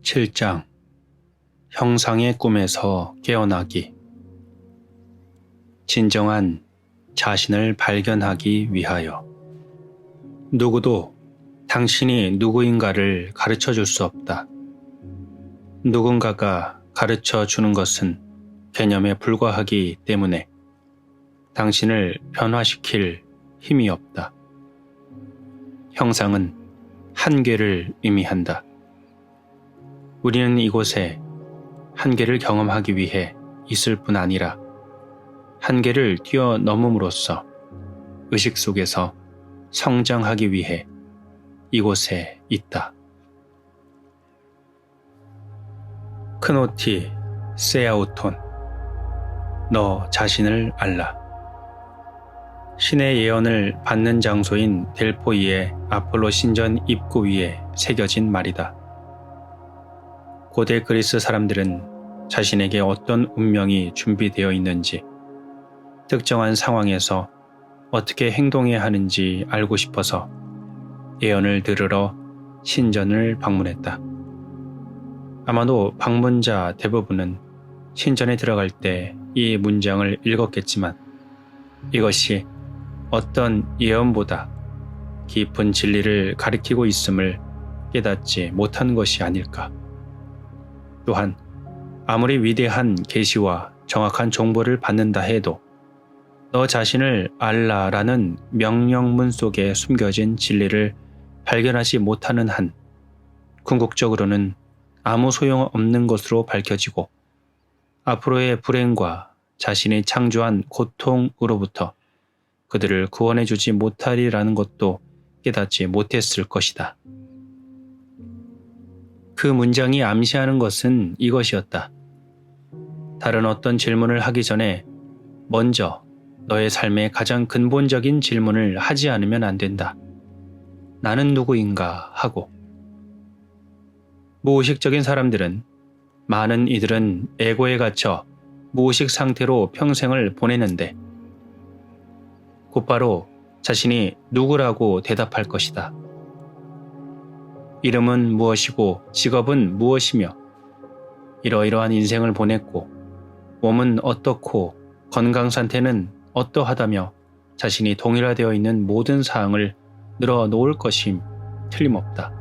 7장 형상의 꿈에서 깨어나기. 진정한 자신을 발견하기 위하여. 누구도 당신이 누구인가를 가르쳐 줄 수 없다. 누군가가 가르쳐 주는 것은 개념에 불과하기 때문에 당신을 변화시킬 힘이 없다. 형상은 한계를 의미한다. 우리는 이곳에 한계를 경험하기 위해 있을 뿐 아니라 한계를 뛰어넘음으로써 의식 속에서 성장하기 위해 이곳에 있다. 크노티 세아우톤. 너 자신을 알라. 신의 예언을 받는 장소인 델포이의 아폴로 신전 입구 위에 새겨진 말이다. 고대 그리스 사람들은 자신에게 어떤 운명이 준비되어 있는지, 특정한 상황에서 어떻게 행동해야 하는지 알고 싶어서 예언을 들으러 신전을 방문했다. 아마도 방문자 대부분은 신전에 들어갈 때 이 문장을 읽었겠지만 이것이 어떤 예언보다 깊은 진리를 가리키고 있음을 깨닫지 못한 것이 아닐까. 또한 아무리 위대한 계시와 정확한 정보를 받는다 해도 너 자신을 알라라는 명령문 속에 숨겨진 진리를 발견하지 못하는 한 궁극적으로는 아무 소용없는 것으로 밝혀지고 앞으로의 불행과 자신이 창조한 고통으로부터 그들을 구원해주지 못하리라는 것도 깨닫지 못했을 것이다. 그 문장이 암시하는 것은 이것이었다. 다른 어떤 질문을 하기 전에 먼저 너의 삶의 가장 근본적인 질문을 하지 않으면 안 된다. 나는 누구인가 하고. 무의식적인 사람들은, 많은 이들은 에고에 갇혀 무의식 상태로 평생을 보내는데 곧바로 자신이 누구라고 대답할 것이다. 이름은 무엇이고 직업은 무엇이며 이러이러한 인생을 보냈고 몸은 어떻고 건강 상태는 어떠하다며 자신이 동일화되어 있는 모든 사항을 늘어놓을 것임 틀림없다.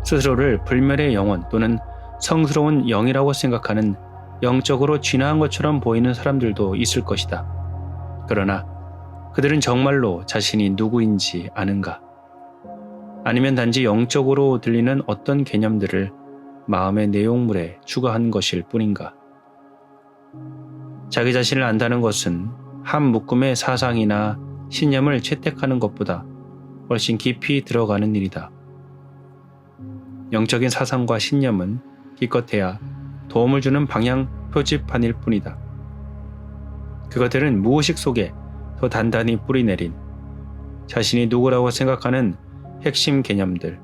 스스로를 불멸의 영혼 또는 성스러운 영이라고 생각하는 영적으로 진화한 것처럼 보이는 사람들도 있을 것이다. 그러나 그들은 정말로 자신이 누구인지 아는가? 아니면 단지 영적으로 들리는 어떤 개념들을 마음의 내용물에 추가한 것일 뿐인가? 자기 자신을 안다는 것은 한 묶음의 사상이나 신념을 채택하는 것보다 훨씬 깊이 들어가는 일이다. 영적인 사상과 신념은 기껏해야 도움을 주는 방향 표지판일 뿐이다. 그것들은 무의식 속에 더 단단히 뿌리내린 자신이 누구라고 생각하는 핵심 개념들,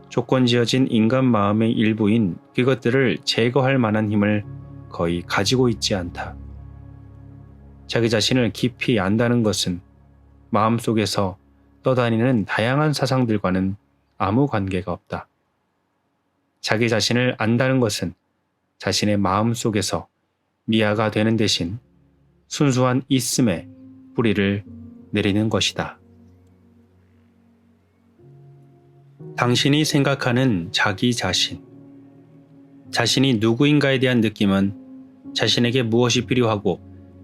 조건지어진 인간 마음의 일부인 그것들을 제거할 만한 힘을 거의 가지고 있지 않다. 자기 자신을 깊이 안다는 것은 마음속에서 떠다니는 다양한 사상들과는 아무 관계가 없다. 자기 자신을 안다는 것은 자신의 마음 속에서 미아가 되는 대신 순수한 있음에 뿌리를 내리는 것이다. 당신이 생각하는 자기 자신. 자신이 누구인가에 대한 느낌은 자신에게 무엇이 필요하고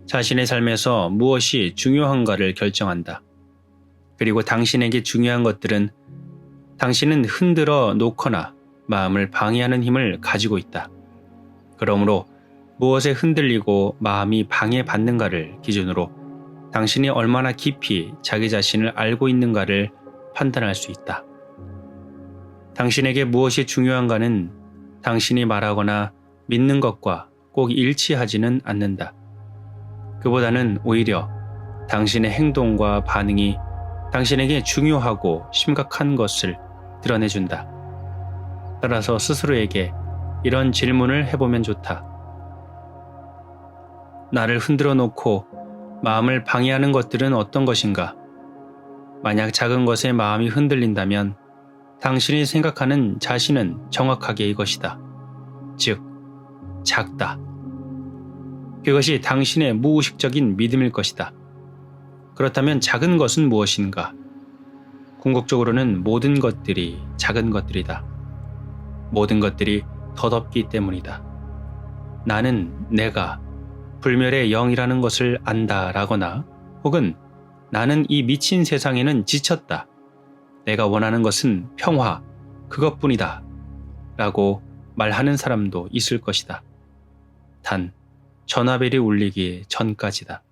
자신의 삶에서 무엇이 중요한가를 결정한다. 그리고 당신에게 중요한 것들은 당신은 흔들어 놓거나 마음을 방해하는 힘을 가지고 있다. 그러므로 무엇에 흔들리고 마음이 방해받는가를 기준으로 당신이 얼마나 깊이 자기 자신을 알고 있는가를 판단할 수 있다. 당신에게 무엇이 중요한가는 당신이 말하거나 믿는 것과 꼭 일치하지는 않는다. 그보다는 오히려 당신의 행동과 반응이 당신에게 중요하고 심각한 것을 드러내준다. 따라서 스스로에게 이런 질문을 해보면 좋다. 나를 흔들어 놓고 마음을 방해하는 것들은 어떤 것인가? 만약 작은 것에 마음이 흔들린다면 당신이 생각하는 자신은 정확하게 이것이다. 즉, 작다. 그것이 당신의 무의식적인 믿음일 것이다. 그렇다면 작은 것은 무엇인가? 궁극적으로는 모든 것들이 작은 것들이다. 모든 것들이 덧없기 때문이다. 나는 내가 불멸의 영이라는 것을 안다라거나 혹은 나는 이 미친 세상에는 지쳤다. 내가 원하는 것은 평화, 그것뿐이다. 라고 말하는 사람도 있을 것이다. 단, 전화벨이 울리기 전까지다.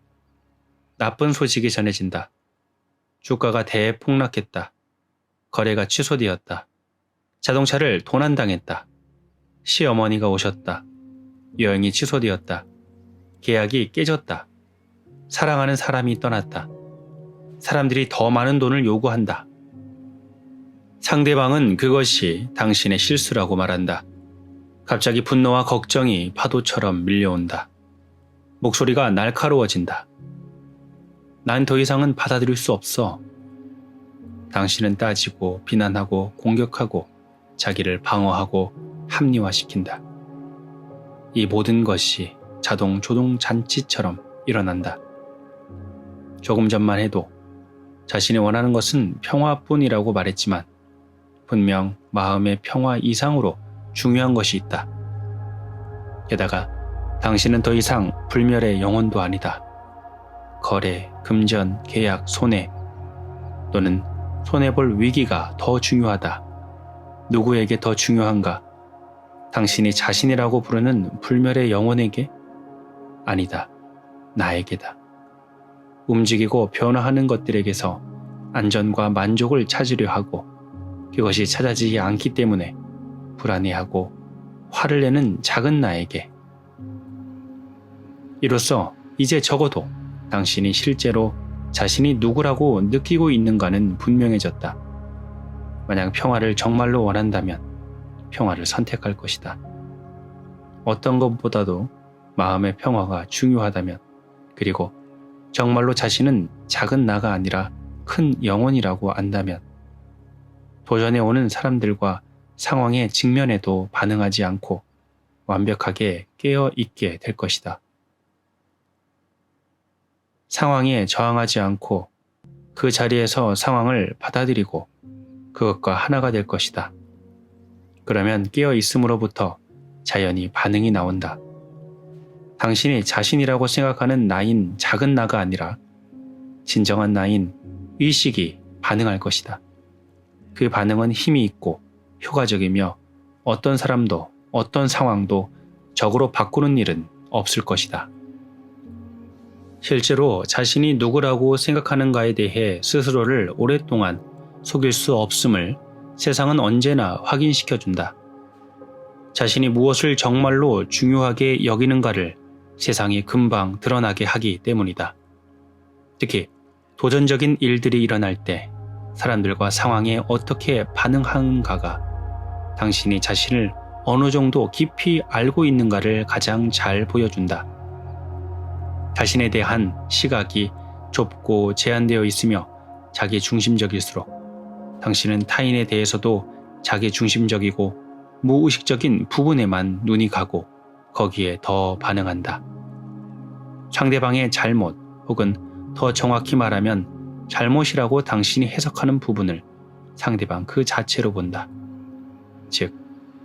나쁜 소식이 전해진다. 주가가 대폭락했다. 거래가 취소되었다. 자동차를 도난당했다. 시어머니가 오셨다. 여행이 취소되었다. 계약이 깨졌다. 사랑하는 사람이 떠났다. 사람들이 더 많은 돈을 요구한다. 상대방은 그것이 당신의 실수라고 말한다. 갑자기 분노와 걱정이 파도처럼 밀려온다. 목소리가 날카로워진다. 난 더 이상은 받아들일 수 없어. 당신은 따지고 비난하고 공격하고 자기를 방어하고 합리화시킨다. 이 모든 것이 자동 조종 잔치처럼 일어난다. 조금 전만 해도 자신이 원하는 것은 평화뿐이라고 말했지만 분명 마음의 평화 이상으로 중요한 것이 있다. 게다가 당신은 더 이상 불멸의 영혼도 아니다. 거래, 금전, 계약, 손해 또는 손해볼 위기가 더 중요하다. 누구에게 더 중요한가? 당신이 자신이라고 부르는 불멸의 영혼에게? 아니다. 나에게다. 움직이고 변화하는 것들에게서 안전과 만족을 찾으려 하고 그것이 찾아지지 않기 때문에 불안해하고 화를 내는 작은 나에게. 이로써 이제 적어도 당신이 실제로 자신이 누구라고 느끼고 있는가는 분명해졌다. 만약 평화를 정말로 원한다면 평화를 선택할 것이다. 어떤 것보다도 마음의 평화가 중요하다면, 그리고 정말로 자신은 작은 나가 아니라 큰 영혼이라고 안다면 도전해 오는 사람들과 상황에 직면해도 반응하지 않고 완벽하게 깨어 있게 될 것이다. 상황에 저항하지 않고 그 자리에서 상황을 받아들이고 그것과 하나가 될 것이다. 그러면 깨어 있음으로부터 자연히 반응이 나온다. 당신이 자신이라고 생각하는 나인 작은 나가 아니라 진정한 나인 의식이 반응할 것이다. 그 반응은 힘이 있고 효과적이며 어떤 사람도 어떤 상황도 적으로 바꾸는 일은 없을 것이다. 실제로 자신이 누구라고 생각하는가에 대해 스스로를 오랫동안 속일 수 없음을 세상은 언제나 확인시켜준다. 자신이 무엇을 정말로 중요하게 여기는가를 세상이 금방 드러나게 하기 때문이다. 특히 도전적인 일들이 일어날 때 사람들과 상황에 어떻게 반응하는가가 당신이 자신을 어느 정도 깊이 알고 있는가를 가장 잘 보여준다. 자신에 대한 시각이 좁고 제한되어 있으며 자기 중심적일수록 당신은 타인에 대해서도 자기 중심적이고 무의식적인 부분에만 눈이 가고 거기에 더 반응한다. 상대방의 잘못 혹은 더 정확히 말하면 잘못이라고 당신이 해석하는 부분을 상대방 그 자체로 본다. 즉,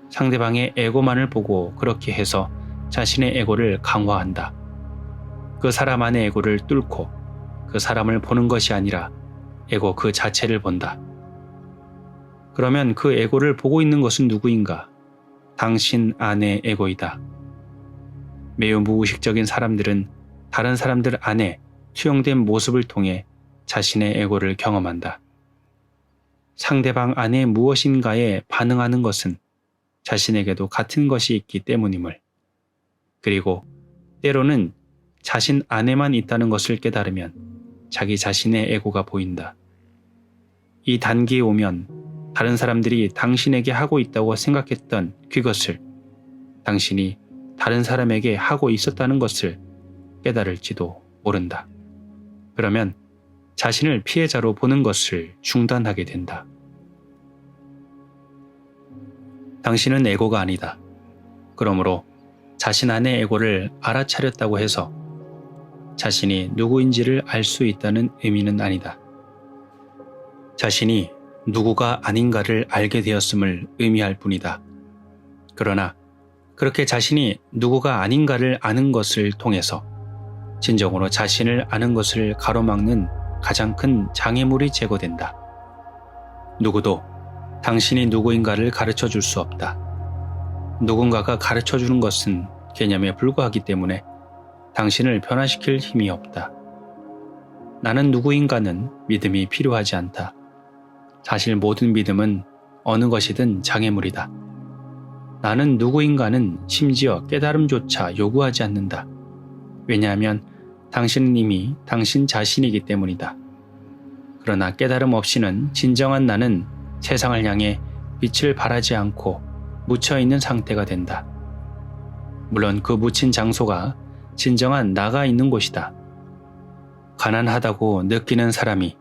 상대방의 에고만을 보고 그렇게 해서 자신의 에고를 강화한다. 그 사람 안의 에고를 뚫고 그 사람을 보는 것이 아니라 에고 그 자체를 본다. 그러면 그 에고를 보고 있는 것은 누구인가? 당신 안의 에고이다. 매우 무의식적인 사람들은 다른 사람들 안에 투영된 모습을 통해 자신의 에고를 경험한다. 상대방 안에 무엇인가에 반응하는 것은 자신에게도 같은 것이 있기 때문임을, 그리고 때로는 자신 안에만 있다는 것을 깨달으면 자기 자신의 에고가 보인다. 이 단계에 오면 다른 사람들이 당신에게 하고 있다고 생각했던 그것을 당신이 다른 사람에게 하고 있었다는 것을 깨달을지도 모른다. 그러면 자신을 피해자로 보는 것을 중단하게 된다. 당신은 에고가 아니다. 그러므로 자신 안의 에고를 알아차렸다고 해서 자신이 누구인지를 알 수 있다는 의미는 아니다. 자신이 누구가 아닌가를 알게 되었음을 의미할 뿐이다. 그러나 그렇게 자신이 누구가 아닌가를 아는 것을 통해서 진정으로 자신을 아는 것을 가로막는 가장 큰 장애물이 제거된다. 누구도 당신이 누구인가를 가르쳐 줄 수 없다. 누군가가 가르쳐 주는 것은 개념에 불과하기 때문에 당신을 변화시킬 힘이 없다. 나는 누구인가는 믿음이 필요하지 않다. 사실 모든 믿음은 어느 것이든 장애물이다. 나는 누구인가는 심지어 깨달음조차 요구하지 않는다. 왜냐하면 당신은 이미 당신 자신이기 때문이다. 그러나 깨달음 없이는 진정한 나는 세상을 향해 빛을 발하지 않고 묻혀있는 상태가 된다. 물론 그 묻힌 장소가 진정한 나가 있는 곳이다. 가난하다고 느끼는 사람이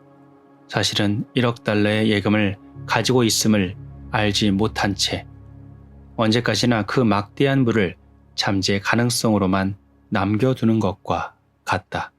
사실은 1억 달러의 예금을 가지고 있음을 알지 못한 채 언제까지나 그 막대한 부를 잠재의 가능성으로만 남겨두는 것과 같다.